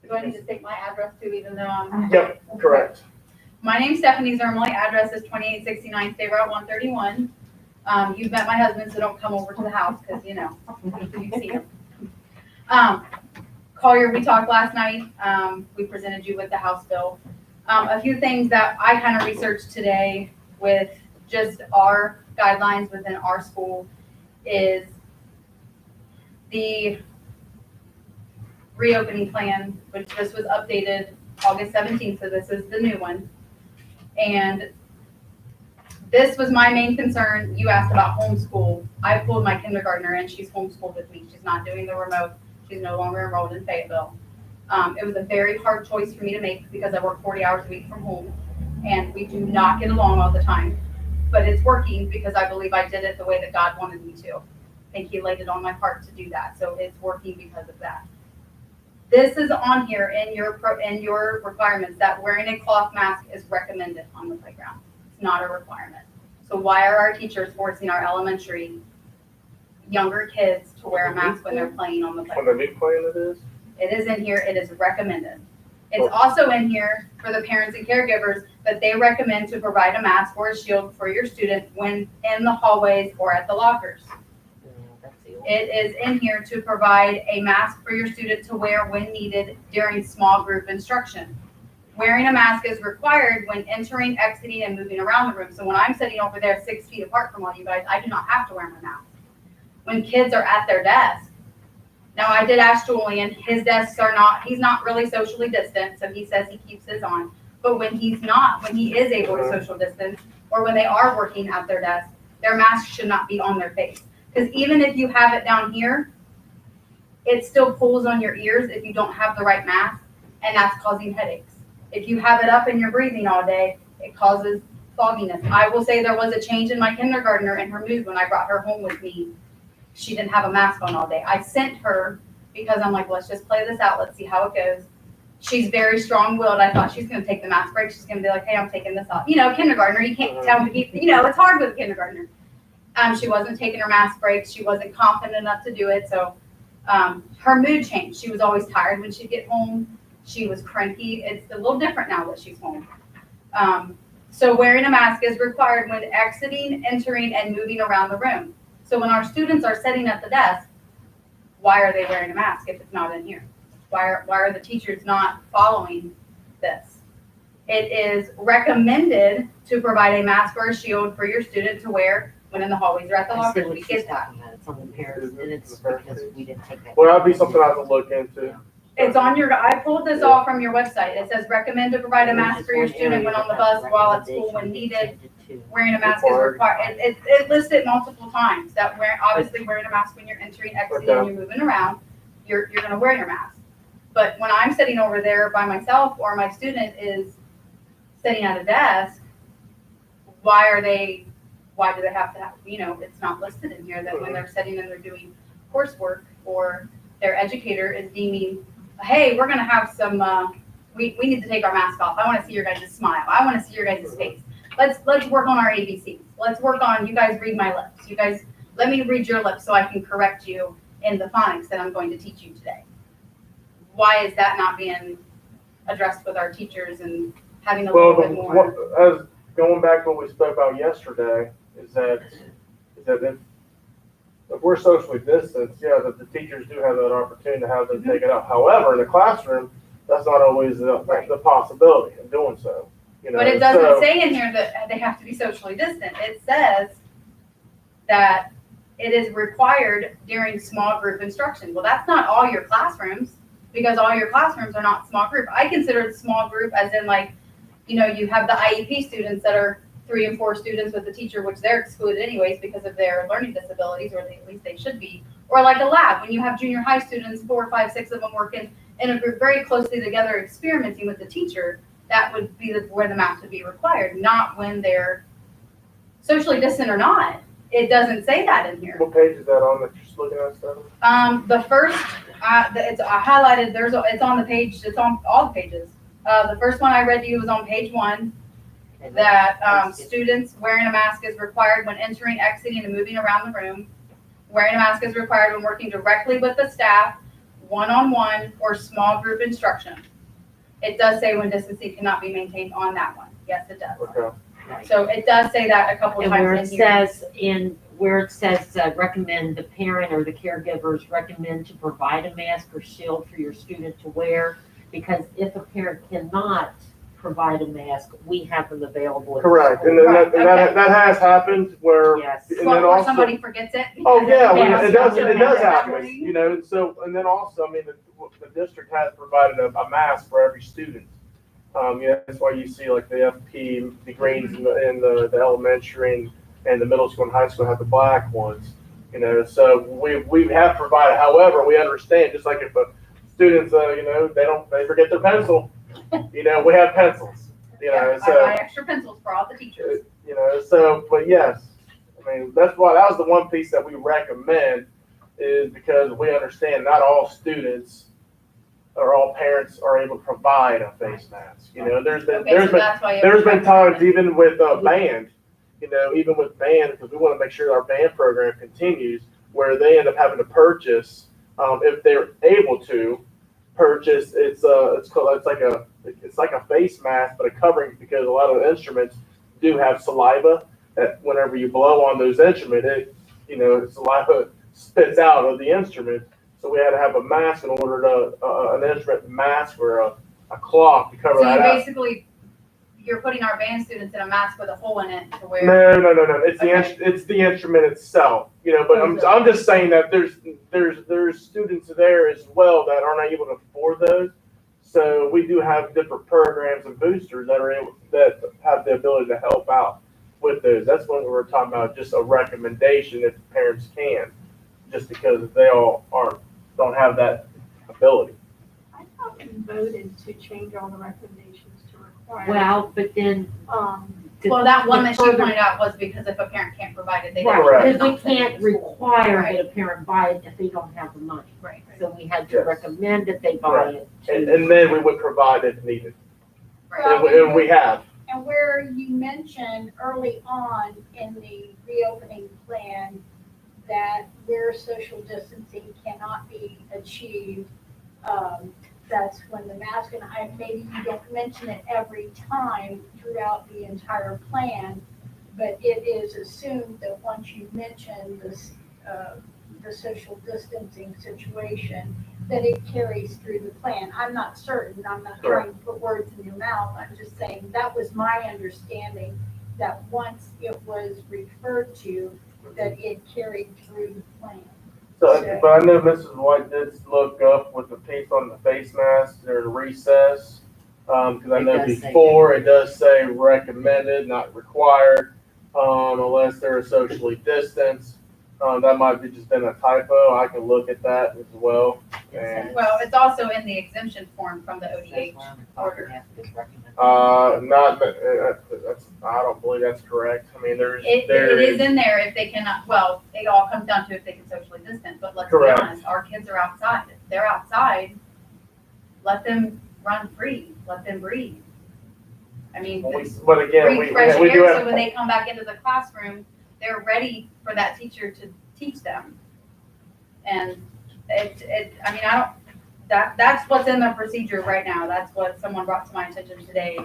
Do I need to state my address too, even though I'm? Yep, correct. My name's Stephanie Zermley, address is 2869 State Route 131. You've met my husband, so don't come over to the house, because, you know, you see him. Collier, we talked last night, we presented you with the House bill. A few things that I kind of researched today with just our guidelines within our school is the reopening plan, which this was updated August 17th, so this is the new one. And this was my main concern. You asked about homeschool. I pulled my kindergartner in. She's homeschooled with me. She's not doing the remote. She's no longer enrolled in Fayetteville. It was a very hard choice for me to make because I work 40 hours a week from home, and we do not get along all the time. But it's working because I believe I did it the way that God wanted me to. I think He laid it on my heart to do that, so it's working because of that. This is on here in your requirements that wearing a cloth mask is recommended on the playground. It's not a requirement. So why are our teachers forcing our elementary younger kids to wear a mask when they're playing on the On playground? the new plan it is? It is in here, it is recommended. It's also in here for the parents and caregivers that they recommend to provide a mask or a shield for your student when in the hallways or at the lockers. It is in here to provide a mask for your student to wear when needed during small group instruction. Wearing a mask is required when entering, exiting, and moving around the room. So when I'm sitting over there 6 feet apart from all you guys, I do not have to wear my mask. When kids are at their desk, now I did ask Julian, his desks are not, he's not really socially distant, so he says he keeps his on. But when he's not, when he is able to social distance, or when they are working at their desk, their mask should not be on their face. Because even if you have it down here, it still pulls on your ears if you don't have the right mask, and that's causing headaches. If you have it up and you're breathing all day, it causes fogginess. I will say there was a change in my kindergartner in her mood when I brought her home with me. She didn't have a mask on all day. I sent her because I'm like, let's just play this out. Let's see how it goes. She's very strong-willed. I thought she's going to take the mask break. She's going to be like, hey, I'm taking this off. You know, kindergartner, you can't tell me, you know, it's hard with a kindergartner. She wasn't taking her mask breaks. She wasn't confident enough to do it. So her mood changed. She was always tired when she'd get home. She was cranky. It's a little different now that she's home. So wearing a mask is required when exiting, entering, and moving around the room. So when our students are sitting at the desk, why are they wearing a mask if it's not in here? Why are the teachers not following this? It is recommended to provide a mask or a shield for your student to wear when in the hallways or at the I see lockers. what We she's get that. talking about. It's on the parents, and it's because we didn't take that. Well, that'd be something I have to look into. It's on your, I pulled this all from your website. It says recommend to provide a mask for your student when on the bus, while at school when needed. Wearing a mask is required. It lists it multiple times that obviously wearing a mask when you're entering, exiting, and you're moving around, you're gonna wear your mask. But when I'm sitting over there by myself or my student is sitting at a desk, why do they have to have, you know, it's not listed in here that when they're sitting and they're doing coursework or their educator is deeming, hey, we're gonna have some, we need to take our mask off. I wanna see your guys' smile. I wanna see your guys' face. Let's work on our ABCs. Let's work on, you guys read my lips. You guys, let me read your lips so I can correct you in the phonics that I'm going to teach you today. Why is that not being addressed with our teachers and having a little bit more? As going back to what we spoke about yesterday, is that if if we're socially distanced, yeah, that the teachers do have that opportunity to have them take it out. However, in the classroom, that's not always the possibility of doing so. You know, But it so- doesn't say in here that they have to be socially distant. It says that it is required during small group instruction. Well, that's not all your classrooms, because all your classrooms are not small group. I consider it small group as in like, you know, you have the IEP students that are 3 and 4 students with the teacher, which they're excluded anyways because of their learning disabilities, or at least they should be. Or like a lab, when you have junior high students, 4, 5, 6 of them working in a group very closely together, experimenting with the teacher, that would be where the mask would be required, not when they're socially distant or not. It doesn't say that in here. What page is that on that you're just looking at stuff? The first, it's highlighted, it's on the page, it's on all the pages. The first one I read to you was on page 1, that students wearing a mask is required when entering, exiting, and moving around the room. Wearing a mask is required when working directly with the staff, one-on-one, or small group instruction. It does say when distancing cannot be maintained on that one. Yes, it does. Okay. So it does say that a couple of And where it times in here. says recommend the parent or the caregivers recommend to provide a mask or shield for your student to wear, because if a parent cannot provide a mask, we have them available. at the Correct, school. and then Right, that has happened where, Yes. and then Or also. somebody forgets it. Oh, yeah, Yes. it does Yes. happen, you know, so, and then also, I mean, the district has provided a mask for every student. Yeah, that's why you see like the FP, the greens in the elementary and the middle school and high school have the black ones, you know, so we have provided, however, we understand, just like if students, you know, they forget their pencil, you know, we have pencils, you know, I so. buy extra pencils for all the teachers. You know, so, but yes, I mean, that was the one piece that we recommend, is because we understand not all students or all parents are able to provide a face mask. You know, there's been That's why. there's been times even with band, you know, even with band, because we want to make sure our band program continues, where they end up having to purchase, if they're able to purchase, it's like a face mask, but a covering, because a lot of the instruments do have saliva that whenever you blow on those instruments, saliva spits out of the instrument. So we had to have a mask in order to, an instrument mask or a cloth to cover So that up. basically, you're putting our band students in a mask with a hole in it to wear. No. It's Okay. it's the instrument itself, you know. But I'm just saying that there's students there as well that aren't able to afford those. So we do have different programs and boosters that have the ability to help out with those. That's when we were talking about just a recommendation if parents can, just because they don't have that ability. I thought we voted to change all the recommendations to require. Well, but then. Well, that one that she further- pointed out was because if a parent can't provide it, they Right, don't. because we can't require that a parent buy it if they don't have the money. Right. So we had to Yes. recommend that they buy it. And then we would provide if needed. Right. And we have. And where you mentioned early on in the reopening plan that where social distancing cannot be achieved, that's when the mask, and maybe you don't mention it every time throughout the entire plan, but it is assumed that once you mention this, the social distancing situation, that it carries through the plan. I'm not certain, I'm not trying to put words in your mouth, I'm just saying that was my understanding, that once it was referred to, that it carried through the plan. So, but I know Mrs. White did look up with the piece on the face mask, there's a recess. Because I It know does say before it does say recommended, not required, unless they're socially distanced. That might be just been a typo. I can look at that as well. And Well, it's also in the exemption form from the ODH order. not that's I don't believe that's correct. I mean, It is in there if they cannot, well, it all comes down to if they can socially distance, but let's be Correct. honest, our kids are outside. If they're outside, let them run free, let them breathe. I mean, But again, breathe fresh we do air, have. so when they come back into the classroom, they're ready for that teacher to teach them. And I mean, that's what's in the procedure right now. That's what someone brought to my attention today.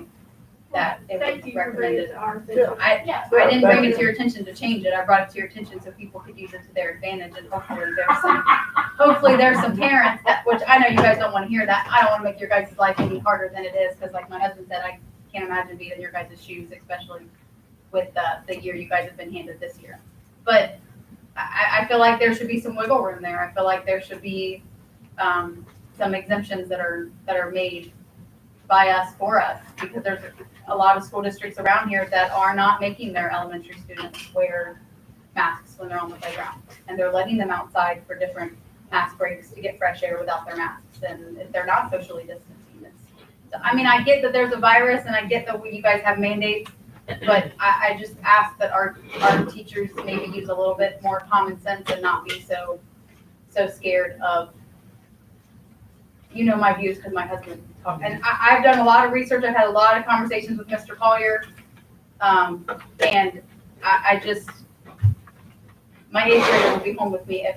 that it Thank was you for bringing it recommended. to our attention. I didn't bring it to your attention to change it. I brought it to your attention so people could use it to their advantage, and hopefully there's some parents that, which I know you guys don't want to hear that. I don't want to make your guys' life any harder than it is, because like my husband said, I can't imagine being in your guys' shoes, especially with the year you guys have been handed this year. But I feel like there should be some wiggle room there. I feel like there should be some exemptions that are made by us for us, because there's a lot of school districts around here that are not making their elementary students wear masks when they're on the playground, and they're letting them outside for different mask breaks to get fresh air without their masks, and they're not socially distancing. So, I mean, I get that there's a virus, and I get that you guys have mandates, but I just ask that our teachers maybe use a little bit more common sense and not be so scared of, you know, my views, because my husband talked, and I've done a lot of research. I've had a lot of conversations with Mr. Collier, and I just, my 8th grader would be home with me if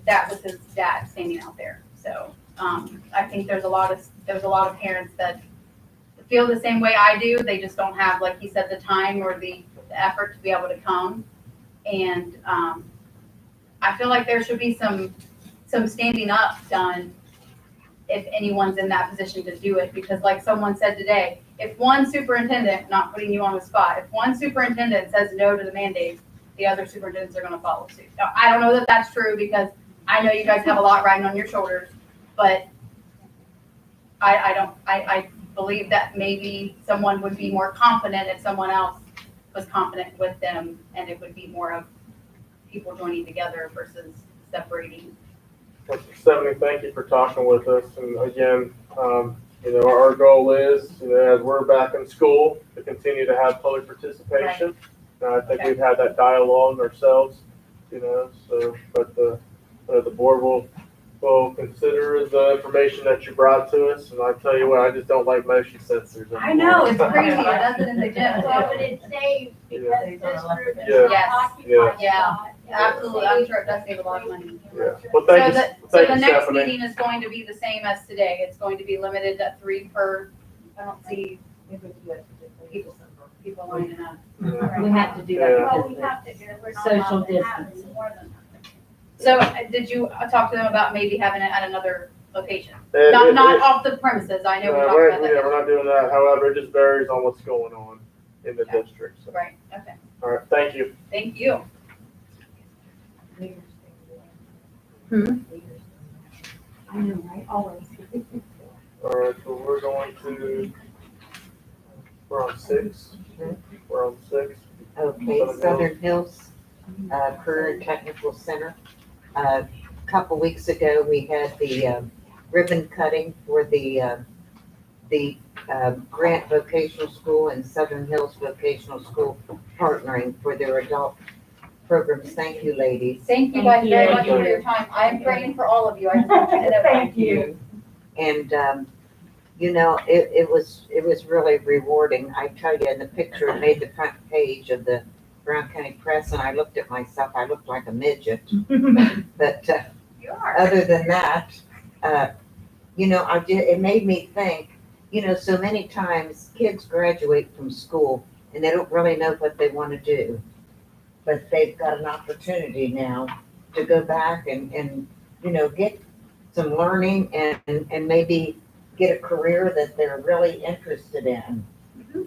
that was his dad standing out there. So I think there's a lot of parents that feel the same way I do. They just don't have, like he said, the time or the effort to be able to come. And I feel like there should be some standing up done if anyone's in that position to do it, because like someone said today, if one superintendent, not putting you on the spot, if one superintendent says no to the mandate, the other superintendents are going to follow suit. Now, I don't know that that's true, because I know you guys have a lot riding on your shoulders, but I believe that maybe someone would be more confident if someone else was confident with them, and it would be more of people joining together versus separating. Stephanie, thank you for talking with us. And again, you know, our goal is, you know, as we're back in school, to continue to have public participation. And I think we've had that dialogue ourselves, you know, so, but the board will consider the information that you brought to us. And I tell you what, I just don't like motion sensors anymore. I know, it's crazy. It does it in the gym. Well, but it's safe because this group is Yes. not Yes. occupied. Yeah. a lot. Absolutely, I'm sure it does save a lot of money. Yeah. Well, thank you, So thank the you, next Stephanie. meeting is going to be the same as today. It's going to be limited to 3 per, I don't see people lining up. Yeah. We have to do Yeah. that Well, we because have to do it. We're not Social allowed to have distance. more than that. So did you talk to them about maybe having it at another location? It- Not it- off the premises, I know we talked we're, about yeah, that. we're not doing that. However, it just varies on what's going on in the Yeah. district. So. Right, okay, All right, thank you. thank you. I know, right? Always. All right, so we're going to, we're on 6. We're on 6. Okay, Southern Hills Career and Technical Center. A couple weeks ago, we had the ribbon cutting for the Grant Vocational School and Southern Hills Vocational School partnering for their adult programs. Thank you, ladies. Thank you guys very Thank much you. for your time. I'm praying for all of you. I just want you to know. Thank you. And, you know, it was really rewarding. I tell you, in the picture, it made the front page of the Brown County Press, and I looked at myself, I looked like a midget. But You are. other than that, you know, it made me think, you know, so many times kids graduate from school and they don't really know what they want to do. But they've got an opportunity now to go back and you know, get some learning and maybe get a career that they're really interested in.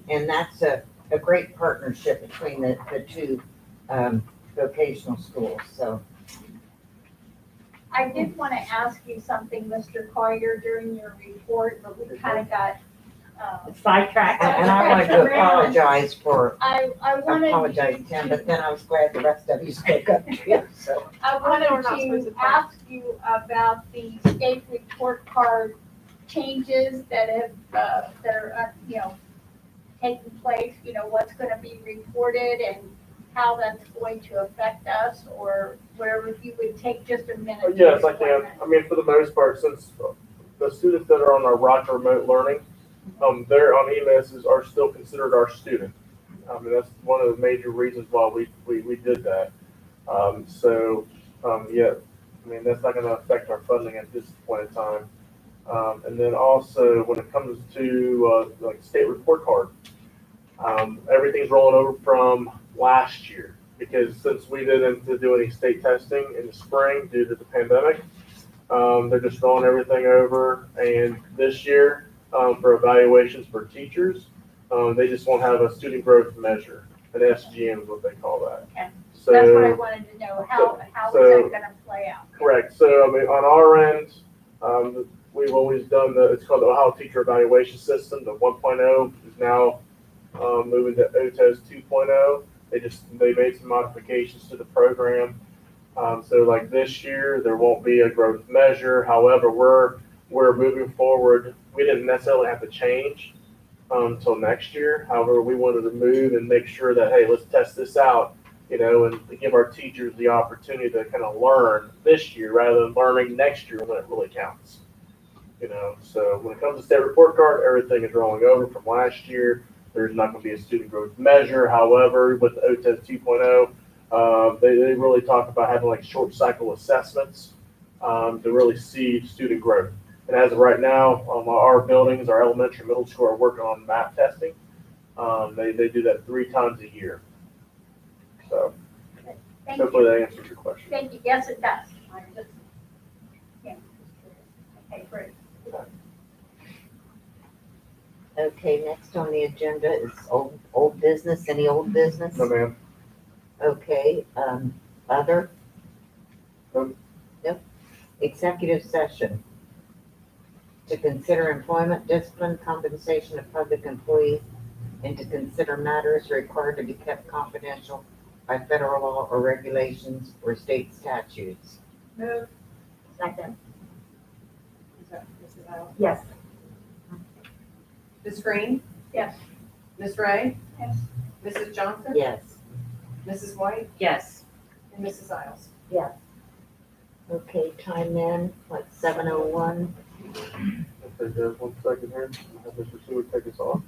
And that's a great partnership between the two vocational schools, so. I did want to ask you something, Mr. Collier, during your report, but we kind of got, Sidetracked. And I wanted to apologize for, I I wanted apologize, Tim, but then I was glad the rest of you spoke up too, so. I wanted we're not supposed to to talk. ask you about the state report card changes that have, that are, you know, taking place, you know, what's going to be reported and how that's going to affect us, or where if you would take just a minute. to Yes, I explain can. that. I mean, for the most part, since the students that are on our Rock Remote Learning, they're on EMS are still considered our student. I mean, that's one of the major reasons why we did that. Yeah, I mean, that's not going to affect our funding at this point in time. And then also, when it comes to like state report card, Everything's rolling over from last year because since we didn't do any state testing in the spring due to the pandemic, they're just rolling everything over. And this year, for evaluations for teachers, they just won't have a student growth measure. An SGM is what they call that. Okay. So That's what I wanted to know, how is that gonna play out? correct. So I mean, on our end, we've always done it's called the Ohio Teacher Evaluation System. The 1.0 is now moving to OTES 2.0. They made some modifications to the program. So like this year, there won't be a growth measure. However, we're moving forward. We didn't necessarily have to change until next year. However, we wanted to move and make sure that, hey, let's test this out, and to give our teachers the opportunity to kind of learn this year rather than learning next year when it really counts. So when it comes to state report card, everything is rolling over from last year. There's not going to be a student growth measure. However, with the OTES 2.0, they really talk about having like short cycle assessments to really see student growth. And as of right now, our buildings, our elementary, middle school are working on map testing. They do that 3 times a year. So Thank hopefully you, that answers your question. thank you, yes, it does. Yeah. Okay, great. Okay, next on the agenda is old business, any old business? No, ma'am. Okay, other? Nope. Nope. Executive session. To consider employment, discipline, compensation of public employees, and to consider matters required to be kept confidential by federal law or regulations or state statutes. Move. Second. Is that Mrs. Allen? Yes. Ms. Green? Yes. Ms. Ray? Yes. Mrs. Johnson? Yes. Mrs. White? Yes. And Mrs. Isles? Okay, time then, like 7:01. If there's 1 second here, I'll have Mr. Stewart take us off.